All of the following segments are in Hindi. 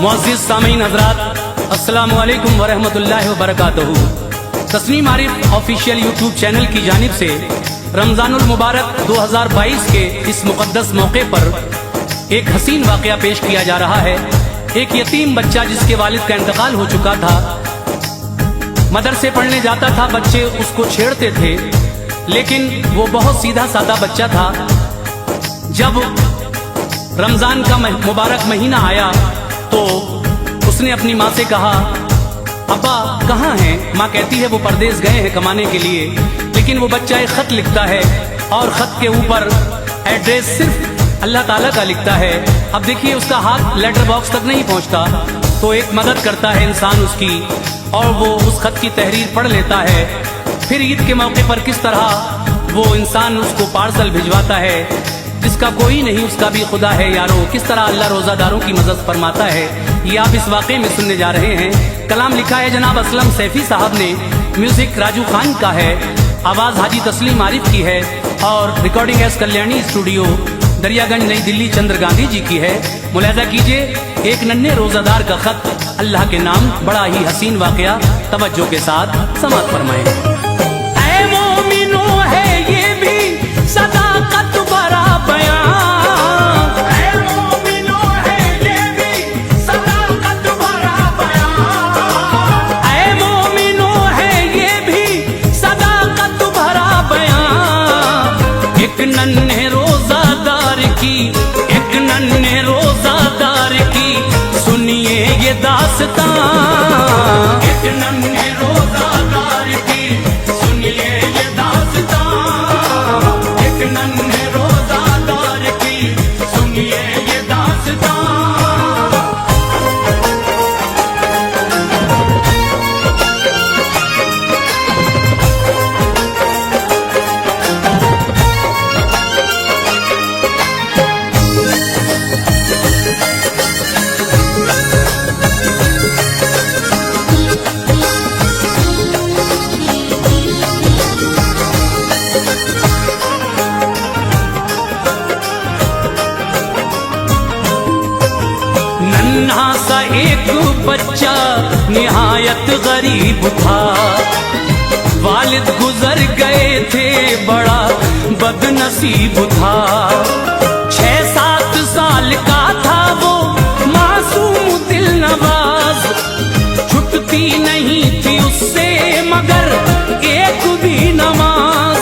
मुअज़्ज़िज़ सामीन हज़रात, अस्सलामु अलैकुम व रहमतुल्लाहि व बरकातहू। Tasneem Arif official YouTube channel की जानिब से रमज़ानुल मुबारक 2022 के इस मुक़द्दस मौके पर एक हसीन वाक़या पेश किया जा रहा है। एक यतीम बच्चा जिसके वालिद का इंतकाल हो चुका था, मदरसे पढ़ने जाता था, बच्चे उसको छेड़ते थे, लेकिन वो बहुत सीधा साधा बच्चा था। जब रमज़ान का मुबारक महीना आया तो उसने अपनी माँ से कहा, अब्बा कहाँ हैं? माँ कहती है वो परदेश गए हैं कमाने के लिए। लेकिन वो बच्चा एक ख़त लिखता है और ख़त के ऊपर एड्रेस सिर्फ अल्लाह ताला का लिखता है। अब देखिए उसका हाथ लेटर बॉक्स तक नहीं पहुँचता, तो एक मदद करता है इंसान उसकी, और वो उस ख़त की तहरीर पढ़ लेता है। फिर ईद के मौके पर किस तरह वो इंसान उसको पार्सल भिजवाता है। जिसका कोई नहीं उसका भी खुदा है यारो, किस तरह अल्लाह रोज़ादारों की मदद फरमाता है, ये आप इस वाक़े में सुनने जा रहे हैं। कलाम लिखा है जनाब असलम सैफी साहब ने, म्यूजिक राजू खान का है, आवाज़ हाजी तस्लीम आरिफ की है, और recording S Kalyani studio Daryaganj नई दिल्ली चंद्र गांधी जी की है। मुलाहिज़ा कीजिए एक नन्हे रोज़ादार का ख़त अल्लाह के नाम, बड़ा ही हसीन वाक़या, तवज्जो के साथ समाअत फरमाएं। ऐ मोमिनो है ये भी सदाकत भरा बयान, ऐ मोमिनो है ये भी सदाकत भरा बयान, ऐ मोमिनो है ये भी सदाकत भरा बयान। एक नन्हे रोज़ादार की, एक नन्हे रोज़ादार की सुनिए ये दास्तां, एक नन्हे रोज़ादार की सुनिए ये दास्तां, एक नन्हे रोज़ादार की सुनिए ये दास्तां। नन्हा सा एक बच्चा निहायत गरीब था, वालिद गुजर गए थे, बड़ा बदनसीब था। 6-7 साल का था वो मासूम दिल नवाज, छुटती नहीं थी उससे मगर एक भी नमाज।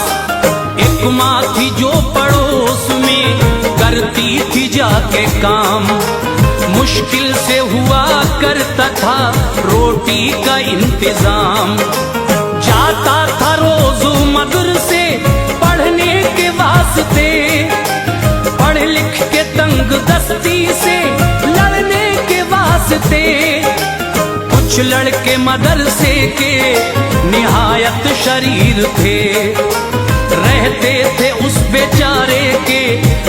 एक माँ थी जो पड़ोस में करती थी जाके काम, मुश्किल से हुआ करता था रोटी का इंतजाम। जाता था रोज मदरसे पढ़ने के वास्ते, पढ़ लिख के तंग दस्ती से लड़ने के वास्ते। कुछ लड़के मदरसे के निहायत शरीर थे, रहते थे उस बेचारे के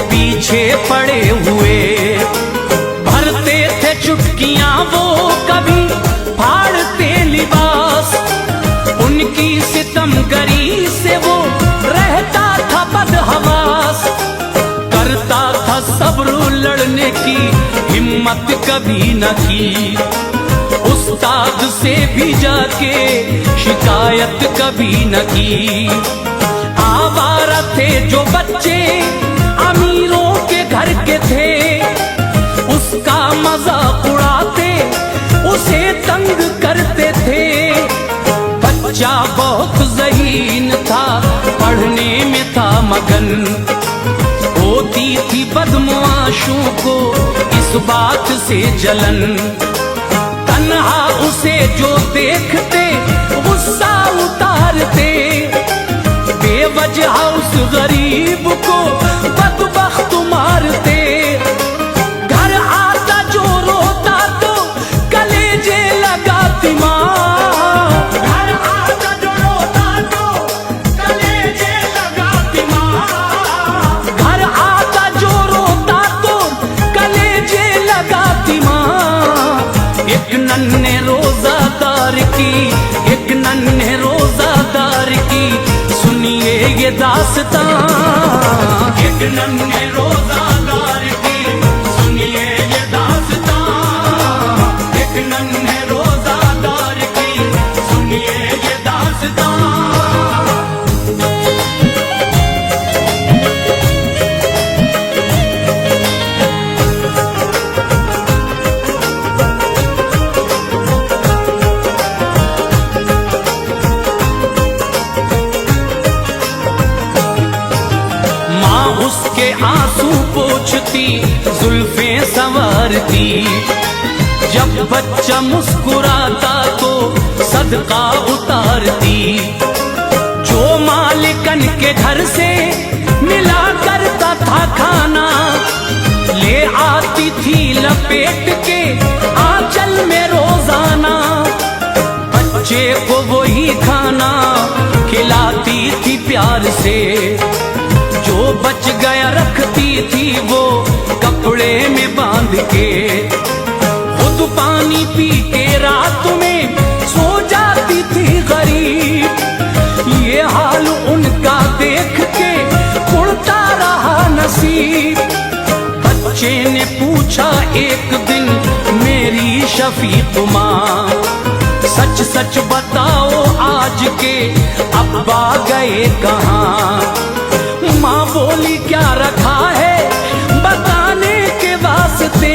पीछे पड़े हुए। भरते थे चुटकियां वो कभी फाड़ते लिबास, उनकी सितमगरी से वो रहता था बदहवास। करता था सब्र लड़ने की हिम्मत कभी न की, उस्ताद से भी जाके शिकायत कभी न की। आवारा थे जो बच्चे अमीरों के घर के थे, उसका मजाक उड़ाते उसे तंग करते थे। बच्चा बहुत ज़हीन था, पढ़ने में था मगन, होती थी बदमाशों को इस बात से जलन। तन्हा उसे जो देखते गुस्सा उतारते, बेवजह उस गरीब को बदबख्त मारते। घर आता जो रोता तो कलेजे लगाती माँ, घर आता जो रोता तो कलेजे लगाती माँ, घर आता जो रोता तो कलेजे लगाती माँ। एक नन्हे रोज़ादार की, एक नन्हे रोज़ादार की सुनिए ये दास्तां, एक नन्हे रोज़ादार की सुनिए ये दास्तां। उसके आंसू पोंछती, जुल्फे संवारती। जब बच्चा मुस्कुराता तो सदका उतारती। जो मालिकन के घर से मिला करता था खाना, ले आती थी लपेट के आंचल में रोजाना। बच्चे को वही खाना खिलाती थी प्यार से। जो बच गया रखती थी वो कपड़े में बांध के। खुद पानी पी के रात में सो जाती थी गरीब। ये हाल उनका देख के उड़ता रहा नसीब। बच्चे ने पूछा एक दिन मेरी शफीक माँ, सच सच बताओ आज के अब्बा गए कहाँ। माँ बोली क्या रखा है बताने के वास्ते,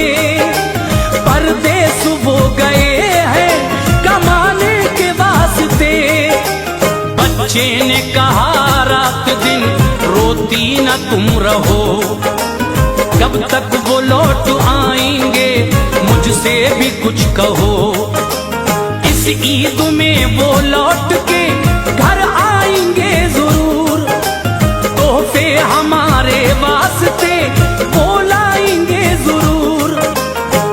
परदेस वो गए हैं कमाने के वास्ते। बच्चे ने कहा रात दिन रोती न तुम रहो, कब तक वो लौट आएंगे मुझसे भी कुछ कहो। इस ईद में वो लौट के घर आएंगे जरूर, तोहफे हमारे वास्ते वो लाएंगे जरूर।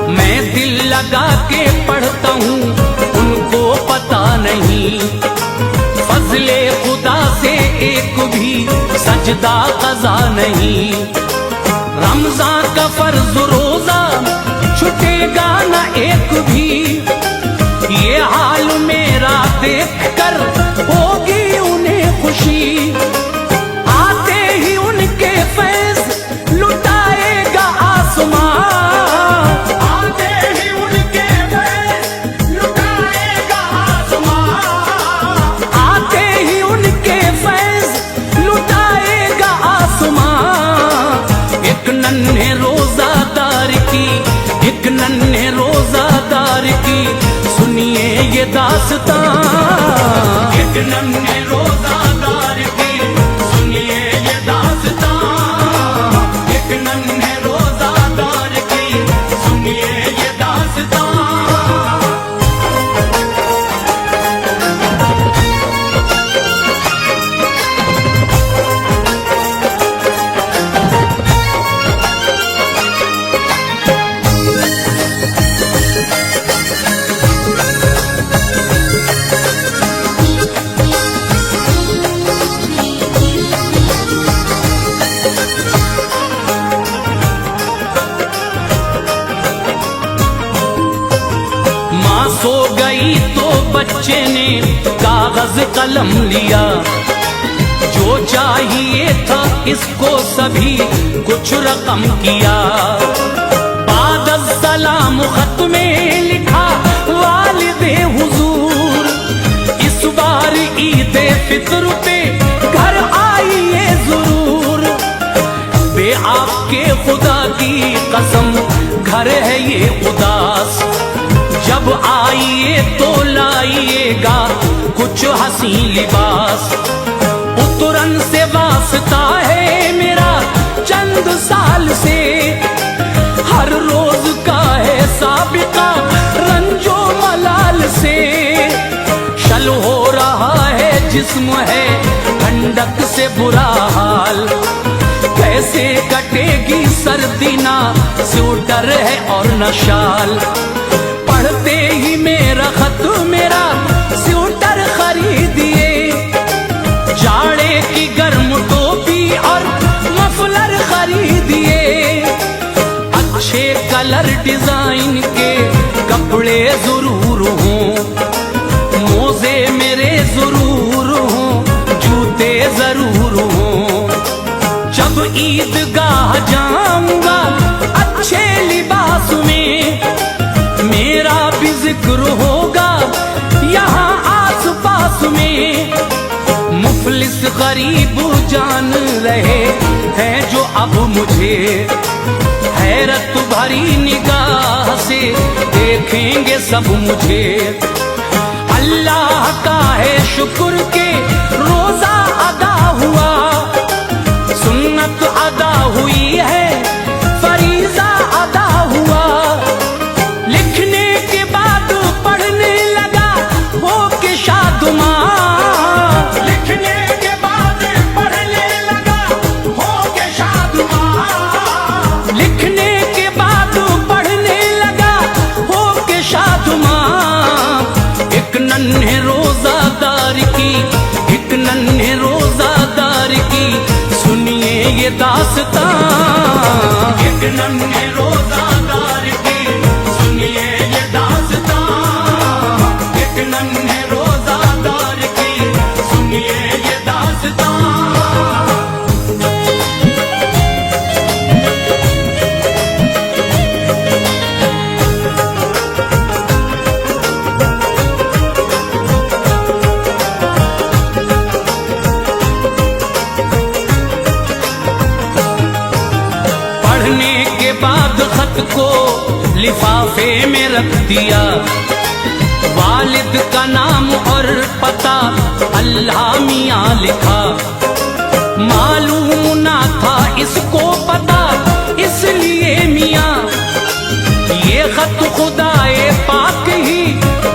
मैं दिल लगा के पढ़ता हूँ उनको पता नहीं, फजले खुदा से एक भी सजदा कज़ा नहीं। रमजान का फर्ज रोजा छूटेगा न एक भी, ये हाल मेरा देख कर होगी उन्हें खुशी। आते ही उनके फैज़ लुटाएगा आसमां, आते ही उनके फैज़ लुटाएगा आसमां, आते ही उनके फैज़ लुटाएगा आसमां। एक नन्हे रोजादार की, एक नन्हे रोजादार की सुनिए ये दास्तां। एक नन्हे रोजादार की सुनिए ये दास्तां। एक नन्हे रोजादार की सुनिए ये दास्तां। सो गई तो बच्चे ने कागज कलम लिया, जो चाहिए था इसको सभी कुछ रकम किया। बाद सलाम खत में लिखा वालिदे हुजूर, इस बार ईद फित्र पे घर आइए जरूर। बे आपके खुदा की कसम घर है ये उदास, जब आइए तो लाइएगा कुछ हसी लिबास। उतरन से वास्ता है मेरा चंद साल से, हर रोज का है साबिका रंजो मलाल से। शल हो रहा है जिस्म है ठंडक से बुरा हाल, कैसे कटेगी सर्दी ना स्वेटर है और न शाल। पढ़ते ही मेरा खत मेरा स्वेटर खरीदिए, जाड़े की गर्म टोपी और मफलर खरीदिए। अच्छे कलर डिजाइन के कपड़े जरूर हों, मोजे मेरे जरूर हों, जूते जरूर हों। जब ईदगाह जाऊंगा अच्छे लिबास में, मेरा भी जिक्र होगा यहाँ आस पास में। मुफलिस गरीब जान रहे हैं जो अब मुझे, हैरत भरी निगाह से देखेंगे सब मुझे। अल्लाह का है शुक्र के रोजा अदा हुआ, सुन्नत अदा ये दास्तां, एक नन्हे रोजादार की सुनिए ये दास्तां, एक नन्हे रोजादार की सुनिए ये दास्तां। पढ़ने के बाद खत को लिफाफे में रख दिया, वालिद का नाम और पता अल्लाह मियाँ लिखा। मालूम ना था इसको पता, इसलिए मियाँ ये खत खुदाए पाक ही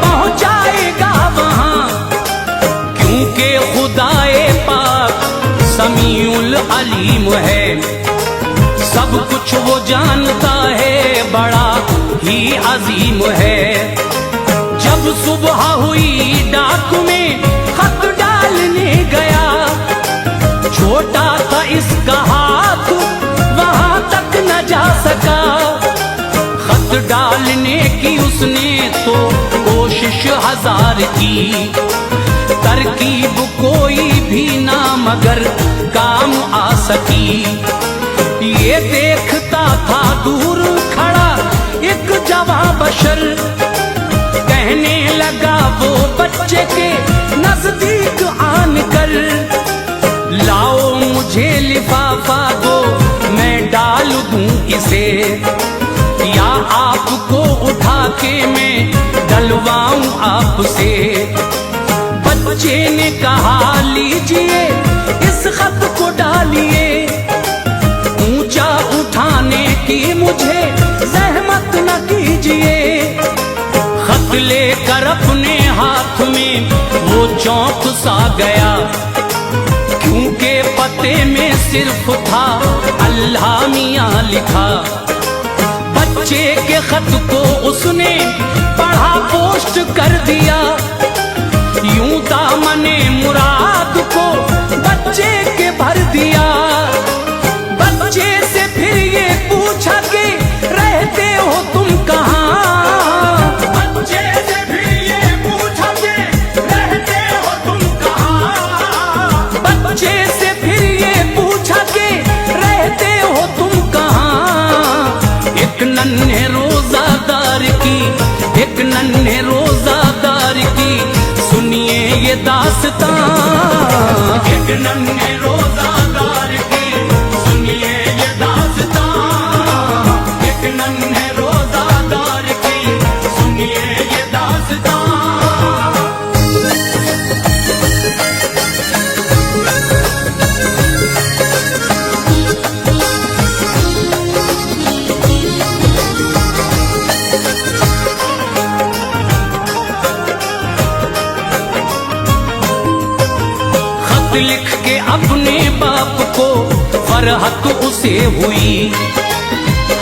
पहुँचाएगा वहाँ, क्योंकि खुदाए पाक समीउल अलीम है, सब कुछ वो जानता है, बड़ा ही अजीम है। जब सुबह हुई डाक में खत डालने गया, छोटा था इसका हाथ वहां तक न जा सका। खत डालने की उसने तो कोशिश हजार की, तरकीब कोई भी ना मगर काम आ सकी। ये देखता था दूर खड़ा एक जवां बशर, कहने लगा वो बच्चे के नजदीक आन कर, लाओ मुझे लिफाफा दो मैं डाल दूं इसे, या आपको उठा के मैं डलवाऊं आपसे। बच्चे ने कहा लीजिए इस खत को डालिए, ऊंचा उठाने की मुझे जहमत न कीजिए। खत लेकर अपने हाथ में वो चौंक सा गया, क्योंकि पते में सिर्फ था अल्लाह मियाँ लिखा। बच्चे के खत को उसने पढ़ा पोस्ट कर दिया, यूं दामने मुराद को बच्चे के भर दिया। बच्चे से फिर ये पूछा कि रहते हो तुम कहाँ, बच्चे से फिर ये पूछा कि रहते हो तुम कहाँ, बच्चे से फिर ये पूछा कि रहते हो तुम कहाँ। एक नन्हे रोजादार की, एक नन्हे रोजादार की सुनिए ये दास्तां, एक नन्हे रोजादार की सुनिए ये दास्तां, एक नन्हे रोजादार की सुनिए ये दास्तां। लिख के अपने बाप को फरहत उसे हुई,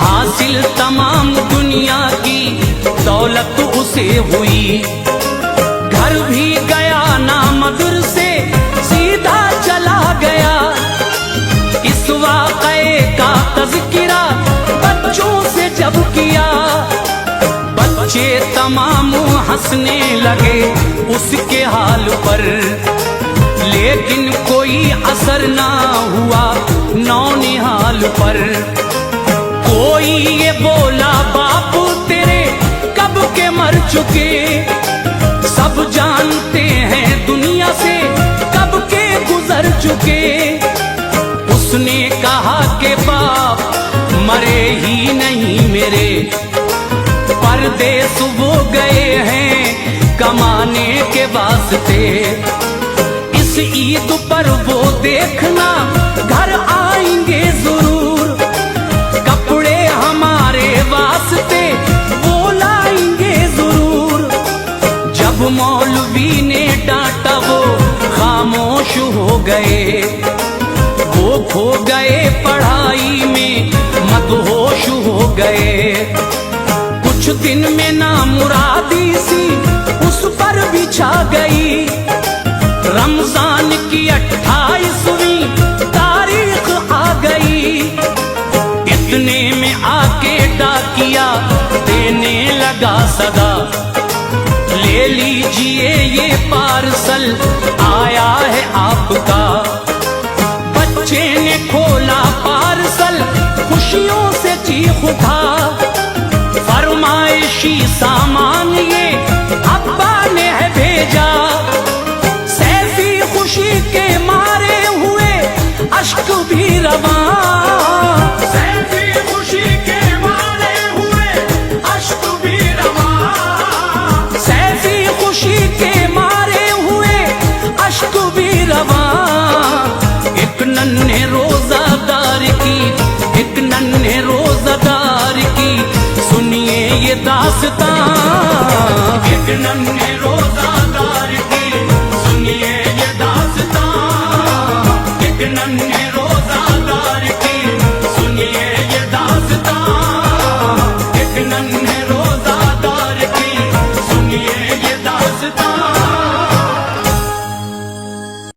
हासिल तमाम दुनिया की दौलत उसे हुई। घर भी गया ना मदरसे सीधा चला गया, इस वाक़े का तज़किरा बच्चों से जब किया। बच्चे तमाम हंसने लगे उसके हाल पर, लेकिन कोई असर ना हुआ नौनिहाल पर। कोई ये बोला बाप तेरे कब के मर चुके, सब जानते हैं दुनिया से कब के गुजर चुके। उसने कहा कि बाप मरे ही नहीं मेरे, परदेस वो गए हैं कमाने के वास्ते। इस ईद पर वो देखना घर आएंगे जरूर, कपड़े हमारे वास्ते वो लाएंगे जरूर। जब मौलवी ने डांटा वो खामोश हो गए, वो खो गए पढ़ाई में मदहोश हो गए। कुछ दिन में ना मुरादी सी उस पर भी छा गई, रमजान की 28वीं तारीख आ गई। ले लीजिए ये पार्सल आया है आपका। बच्चे ने खोला पार्सल, खुशियों से चीख उठा। फरमाइशी सामान ये अब्बा ने है भेजा। सैफी खुशी के मारे हुए अश्क भी रवां। सैफी खुशी के मारे हुए अश्क भी रवां। सैफी खुशी के मारे हुए अश्क भी रवां। एक नन्हे रोजादार की, एक नन्हे रोजादार की सुनिए ये दास्तां। एक नन्हे रोजादार की सुनिए ये दास्तां। एक नन्हे